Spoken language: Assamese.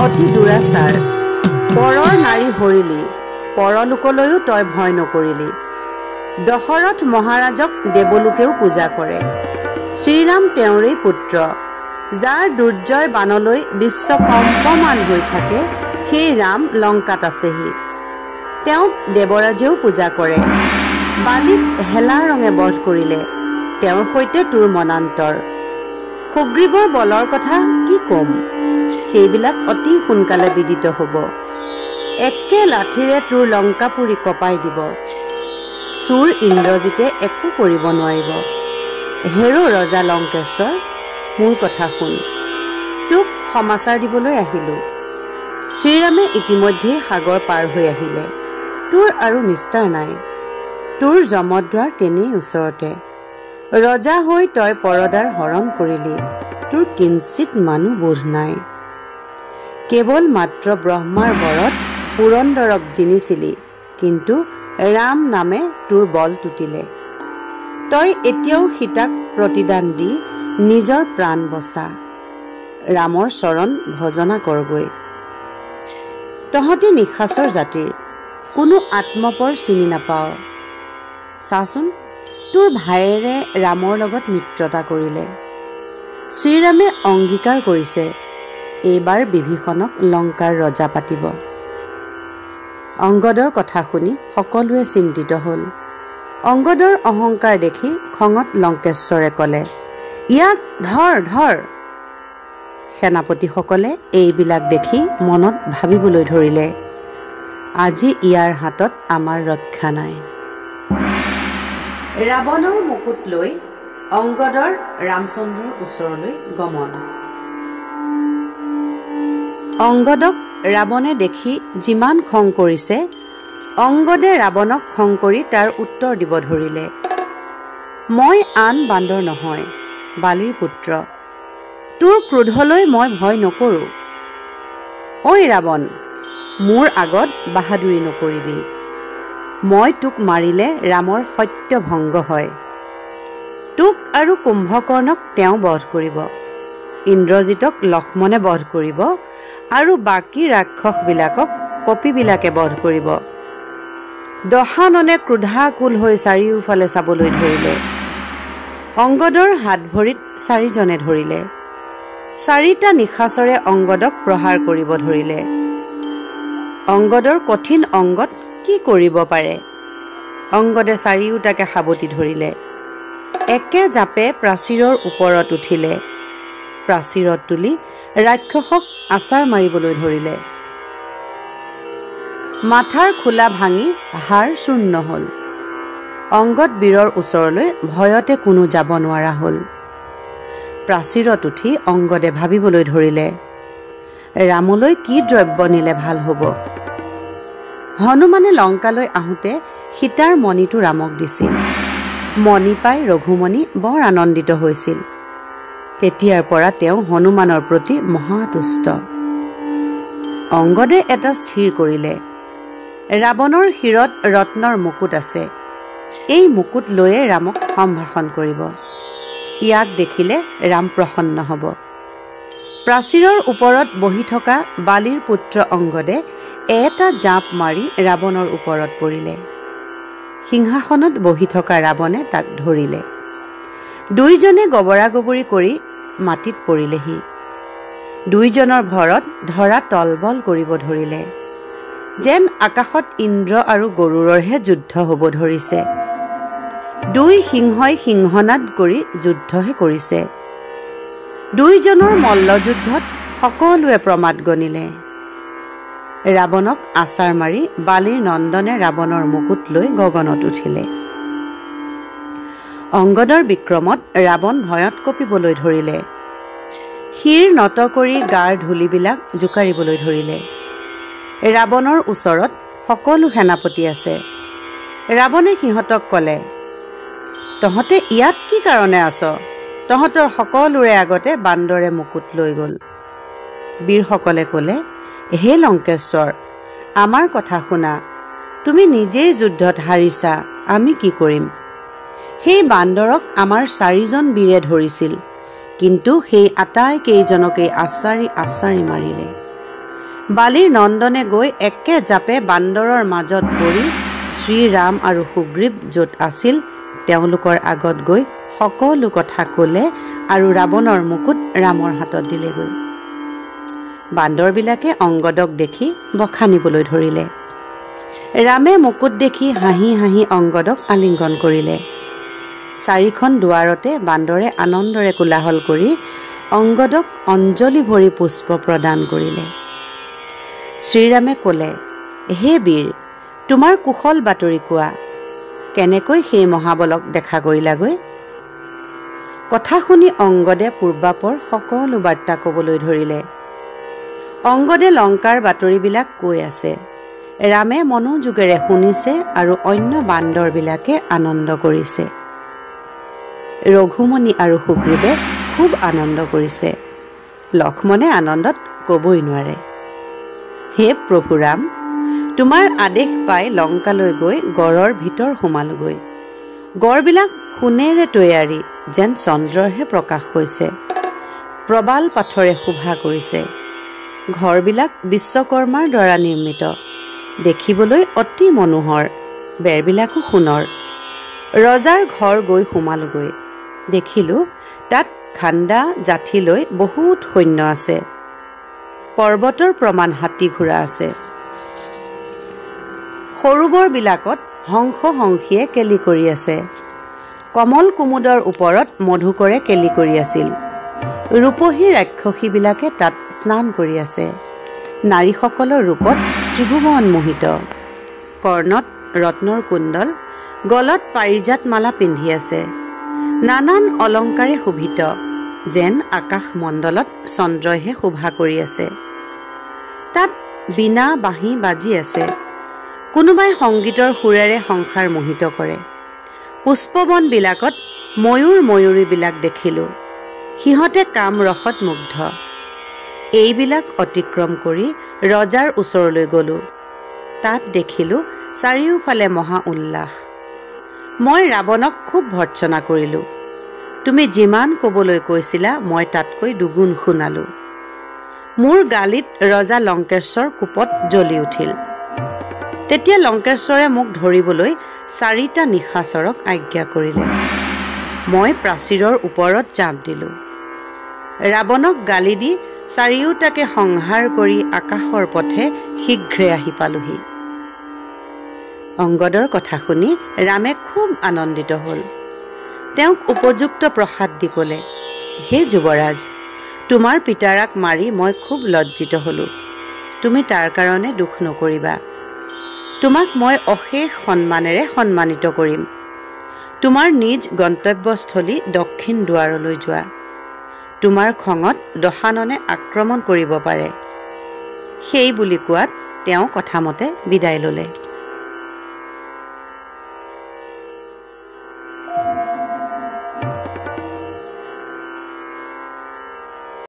অতি দুৰাচাৰ, পৰৰ নাৰী হৰিলি, পৰলোকলৈও তই ভয় নকৰিলি। দশৰথ মহাৰাজক দেৱলোকেও পূজা কৰে। শ্ৰীৰাম তেওঁৰেই পুত্ৰ, যাৰ দুৰ্জয় বানলৈ বিশ্ব কম্পমান হৈ থাকে, সেই ৰাম লংকাত আছেহি। তেওঁক দেৱৰাজেও পূজা কৰে। বালিক হেলা ৰঙে বধ কৰিলে, তেওঁৰ সৈতে তোৰ মনান্তৰ। সুগ্ৰীৱৰ বলৰ কথা কি কম, সেইবিলাক অতি সোনকালে বিদিত হ'ব। একে লাঠিৰে তোৰ লংকাপুৰী কপাই দিব, চোৰ ইন্দ্ৰজিতে একো কৰিব নোৱাৰিব। হেৰ' ৰজা লংকেশ্বৰ, মোৰ কথা শুন, তোক সমাচাৰ দিবলৈ আহিলোঁ। শ্ৰীৰামে ইতিমধ্যেই সাগৰ পাৰ হৈ আহিলে। তোৰ আৰু নিস্তাৰ নাই, তোৰ যমদ্বাৰ তেনেই ওচৰতে। ৰজা হৈ তই পৰদাৰ হৰণ কৰিলি, তোৰ কিঞ্চিত মানুহ বোধ নাই। কেৱল মাত্ৰ ব্ৰহ্মাৰ বৰত পুৰন্দৰক জিনিছিলি, কিন্তু ৰাম নামে তোৰ বল টুটিলে। তই এতিয়াও সীতাক প্ৰতিদান দি নিজৰ প্ৰাণ বচা, ৰামৰ চৰণ ভজনা কৰগৈ। তহঁতি নিশাচৰ জাতিৰ, কোনো আত্মপৰ চিনি নাপাৱ। চাচোন, তোৰ ভায়েৰে ৰামৰ লগত মিত্ৰতা কৰিলে। শ্ৰীৰামে অংগীকাৰ কৰিছে, এইবাৰ বিভীষণক লংকাৰ ৰজা পাতিব। অংগদৰ কথা শুনি সকলোৱে চিন্তিত হ'ল। অংগদৰ অহংকাৰ দেখি খঙত লংকেশ্বৰে ক'লে, ইয়াক ধৰ ধৰ। সেনাপতিসকলে এইবিলাক দেখি মনত ভাবিবলৈ ধৰিলে, আজি ইয়াৰ হাতত আমাৰ ৰক্ষা নাই। ৰাৱণৰ মুকুট লৈ অংগদৰ ৰামচন্দ্ৰৰ ওচৰলৈ গমন। অংগদক ৰাৱণে দেখি যিমান খং কৰিছে, অংগদে ৰাৱণক খং কৰি তাৰ উত্তৰ দিব ধৰিলে, মই আন বান্দৰ নহয়, বালিৰ পুত্ৰ, তোৰ ক্ৰোধলৈ মই ভয় নকৰোঁ। ঐ ৰাৱণ, মোৰ আগত বাহাদুৰি নকৰিবি। মই তোক মাৰিলে ৰামৰ সত্য ভংগ হয়। তোক আৰু কুম্ভকৰ্ণক তেওঁ বধ কৰিব, ইন্দ্ৰজিতক লক্ষ্মণে বধ কৰিব, আৰু বাকী ৰাক্ষসবিলাকক কপিবিলাকে বধ কৰিব। দশাননে ক্ৰোধাকুল হৈ চাৰিওফালে চাবলৈ ধৰিলে। অংগদৰ হাত ভৰিত চাৰিজনে ধৰিলে। চাৰিটা নিশাচৰে অংগদক প্ৰহাৰ কৰিব ধৰিলে। অংগদৰ কঠিন অংগত কি কৰিব পাৰে? অংগদে চাৰিওটাকে সাৱটি ধৰিলে। একে জাপে প্ৰাচীৰৰ ওপৰত উঠিলে। প্ৰাচীৰত তুলি ৰাক্ষসক আচাৰ মাৰিবলৈ ধৰিলে। মাথাৰ খোলা ভাঙি হাড় চূৰ্ণ হ'ল। অংগদ বীৰৰ ওচৰলৈ ভয়তে কোনো যাব নোৱাৰা হ'ল। প্ৰাচীৰত উঠি অংগদে ভাবিবলৈ ধৰিলে, ৰামলৈ কি দ্ৰব্য নিলে ভাল হ'ব। হনুমানে লংকালৈ আহোঁতে সীতাৰ মণিটো ৰামক দিছিল। মণি পাই ৰঘুমণি বৰ আনন্দিত হৈছিল। তেতিয়াৰ পৰা তেওঁ হনুমানৰ প্ৰতি মহাতুষ্ট। অংগদে এটা স্থিৰ কৰিলে, ৰাৱণৰ শিৰত ৰত্নৰ মুকুট আছে, এই মুকুট লৈয়ে ৰামক সম্ভাষণ কৰিব। ইয়াক দেখিলে ৰাম প্ৰসন্ন হ'ব। প্ৰাচীৰৰ ওপৰত বহি থকা বালিৰ পুত্ৰ অংগদে এটা জাঁপ মাৰি ৰাৱণৰ ওপৰত পৰিলে। সিংহাসনত বহি থকা ৰাৱণে তাক ধৰিলে। দুইজনে গবৰা গবৰি কৰি মাটিত পৰিলেহি। দুইজনৰ ভৰত ধৰা তলবল কৰিব ধৰিলে, যেন আকাশত ইন্দ্ৰ আৰু গৰুড়ৰহে যুদ্ধ হ'ব ধৰিছে। দুই সিংহই সিংহনাদ কৰি যুদ্ধহে কৰিছে। দুইজনৰ মল্লযুদ্ধত সকলোৱে প্ৰমাদ গণিলে। ৰাৱণক আচাৰ মাৰি বালিৰ নন্দনে ৰাৱণৰ মুকুট লৈ গগনত উঠিলে। অংগদৰ বিক্ৰমত ৰাৱণ ভয়ত কঁপিবলৈ ধৰিলে। শিৰ নত কৰি গাৰ ধূলিবিলাক জোকাৰিবলৈ ধৰিলে। ৰাৱণৰ ওচৰত সকলো সেনাপতি আছে। ৰাৱণে সিহঁতক ক'লে, তহঁতে ইয়াত কি কাৰণে আছ? তহঁতৰ সকলোৰে আগতে বান্দৰে মুকুট লৈ গ'ল। বীৰসকলে ক'লে, হে লংকেশ্বৰ, আমাৰ কথা শুনা, তুমি নিজেই যুদ্ধত হাৰিছা, আমি কি কৰিম? সেই বান্দৰক আমাৰ চাৰিজন বীৰে ধৰিছিল, কিন্তু সেই আটাইকেইজনকেই আচাৰি আচাৰি মাৰিলে। বালিৰ নন্দনে গৈ একে জাপে বান্দৰৰ মাজত পৰি শ্ৰীৰাম আৰু সুগ্ৰীৱ য'ত আছিল তেওঁলোকৰ আগত গৈ সকলো কথা ক'লে আৰু ৰাৱণৰ মুকুট ৰামৰ হাতত দিলেগৈ। বান্দৰবিলাকে অংগদক দেখি বখানিবলৈ ধৰিলে। ৰামে মুকুট দেখি হাঁহি হাঁহি অংগদক আলিংগন কৰিলে। চাৰিখন দুৱাৰতে বান্দৰে আনন্দৰে কোলাহল কৰি অংগদক অঞ্জলি ভৰি পুষ্প প্ৰদান কৰিলে। শ্ৰীৰামে ক'লে, হে বীৰ, তোমাৰ কুশল বাতৰি কোৱা, কেনেকৈ সেই মহাবলক দেখা কৰিলাগৈ? কথা শুনি অংগদে পূৰ্বাপৰ সকলো বাৰ্তা ক'বলৈ ধৰিলে। অংগদে লংকাৰ বাতৰিবিলাক কৈ আছে। ৰামে মনোযোগেৰে শুনিছে আৰু অন্য বান্দৰবিলাকে আনন্দ কৰিছে। ৰঘুমণি আৰু সুগ্ৰীৱে খুব আনন্দ কৰিছে। লক্ষ্মণে আনন্দত ক'বই নোৱাৰে। হে প্ৰভু ৰাম, তোমাৰ আদেশ পাই লংকালৈ গৈ গড়ৰ ভিতৰ সোমালোগৈ। গড়বিলাক সোণেৰে তৈয়াৰী, যেন চন্দ্ৰৰহে প্ৰকাশ হৈছে। প্ৰবাল পাথৰে শোভা কৰিছে। ঘৰবিলাক বিশ্বকৰ্মাৰ দ্বাৰা নিৰ্মিত, দেখিবলৈ অতি মনোহৰ। বেৰবিলাকো সোণৰ। ৰজাৰ ঘৰ গৈ সোমালোগৈ। দেখিলোঁ তাত খান্দা জাঠি লৈ বহুত সৈন্য আছে। পৰ্বতৰ প্ৰমাণ হাতী ঘোঁৰা আছে। সৰোবৰবিলাকত হংস হংসীয়ে কেলি কৰি আছে। কমল কুমুদৰ ওপৰত মধুকৰে কেলি কৰি আছিল। ৰূপহী ৰাক্ষসীবিলাকে তাত স্নান কৰি আছে। নাৰীসকলৰ ৰূপত ত্ৰিভুৱন মোহিত। কৰ্ণত ৰত্নৰ কুণ্ডল, গলত পাৰিজাত মালা পিন্ধি আছে। নানান অলংকাৰে শোভিত, যেন আকাশ মণ্ডলত চন্দ্ৰইহে শোভা কৰি আছে। তাত বীণা বাঁহী বাজি আছে। কোনোবাই সংগীতৰ সুৰেৰে সংসাৰ মোহিত কৰে। পুষ্পবনবিলাকত ময়ূৰ ময়ূৰীবিলাক দেখিলোঁ। সিহঁতে কাম ৰসত মুগ্ধ। এইবিলাক অতিক্ৰম কৰি ৰজাৰ ওচৰলৈ গ'লোঁ। তাত দেখিলোঁ চাৰিওফালে মহা উল্লাস। মই ৰাৱণক খুব ভৰ্ৎসনা কৰিলোঁ। তুমি যিমান ক'বলৈ কৈছিলা মই তাতকৈ দুগুণ শুনালোঁ। মোৰ গালিত ৰজা লংকেশ্বৰ কোপত জ্বলি উঠিল। তেতিয়া লংকেশ্বৰে মোক ধৰিবলৈ 4টা নিশাচৰক আজ্ঞা কৰিলে। মই প্ৰাচীৰৰ ওপৰত জাঁপ দিলোঁ। ৰাৱণক গালি দি চাৰিওটাকে সংহাৰ কৰি আকাশৰ পথে শীঘ্ৰে আহি পালোহি। অংগদৰ কথা শুনি ৰামে খুব আনন্দিত হ'ল। তেওঁক উপযুক্ত প্ৰসাদ দি ক'লে, হে যুৱৰাজ, তোমাৰ পিতাৰাক মাৰি মই খুব লজ্জিত হ'লোঁ। তুমি তাৰ কাৰণে দুখ নকৰিবা। তোমাক মই অশেষ সন্মানেৰে সন্মানিত কৰিম। তোমাৰ নিজ গন্তব্যস্থলী দক্ষিণ দুৱাৰলৈ যোৱা। তোমাৰ খঙত দশাননে আক্ৰমণ কৰিব পাৰে। সেই বুলি কোৱাত তেওঁ কথামতে বিদায় ল'লে।